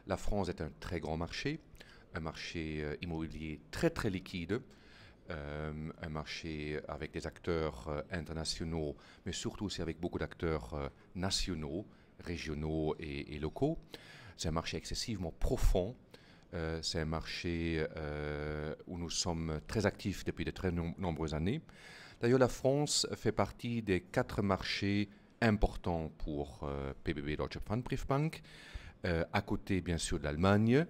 La France est un très grand marché, un marché immobilier très très liquide, un marché avec des acteurs internationaux, mais surtout aussi avec beaucoup d'acteurs nationaux, régionaux et locaux. C'est un marché excessivement profond. C'est un marché où nous sommes très actifs depuis de très nombreuses années. D'ailleurs, la France fait partie des 4 marchés importants pour PBB Deutsche Pfandbriefbank, à côté bien sûr de l'Allemagne,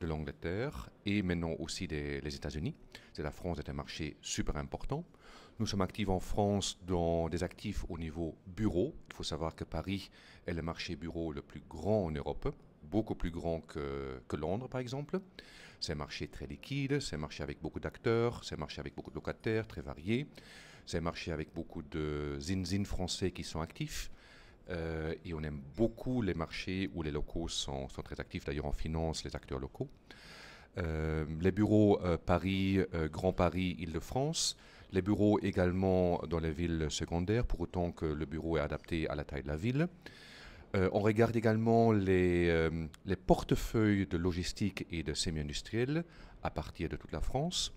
de l'Angleterre et maintenant aussi les États-Unis. La France est un marché super important. Nous sommes actifs en France dans des actifs au niveau bureau. Il faut savoir que Paris est le marché bureau le plus grand en Europe, beaucoup plus grand que Londres par exemple. C'est un marché très liquide, c'est un marché avec beaucoup d'acteurs, c'est un marché avec beaucoup de locataires très variés, c'est un marché avec beaucoup de zin français qui sont actifs. Et on aime beaucoup les marchés où les locaux sont très actifs. D'ailleurs, on finance les acteurs locaux. Les bureaux Paris, Grand Paris, Île-de-France. Les bureaux également dans les villes secondaires, pour autant que le bureau est adapté à la taille de la ville. On regarde également les portefeuilles de logistique et de semi-industriels à partir de toute la France.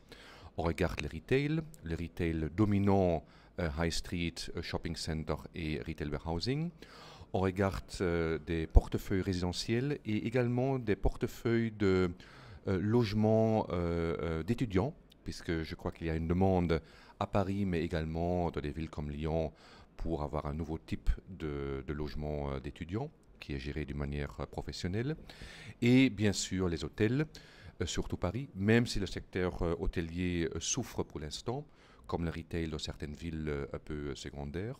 On regarde le retail dominant High Street, Shopping Center et Retail Warehousing. On regarde des portefeuilles résidentiels et également des portefeuilles de logements d'étudiants, puisque je crois qu'il y a une demande à Paris, mais également dans des villes comme Lyon, pour avoir un nouveau type de logement d'étudiants qui est géré d'une manière professionnelle. Et bien sûr les hôtels, surtout Paris, même si le secteur hôtelier souffre pour l'instant, comme le retail dans certaines villes un peu secondaires.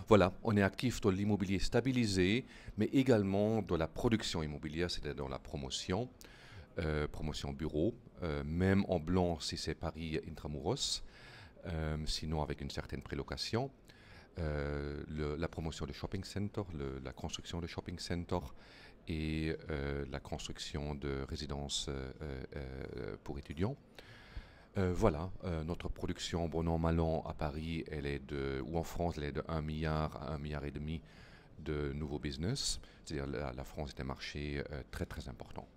Voilà, on est actif dans l'immobilier stabilisé, mais également dans la production immobilière, c'est-à-dire dans la promotion, promotion bureau, même en blanc si c'est Paris intramuros, sinon avec une certaine prélocation. La promotion de shopping center, la construction de shopping center et la construction de résidences pour étudiants. Voilà, notre production, bon an, mal an, à Paris, ou en France, elle est de 1 milliard à 1 milliard et demi de nouveaux business. C'est-à-dire la France est un marché très très important.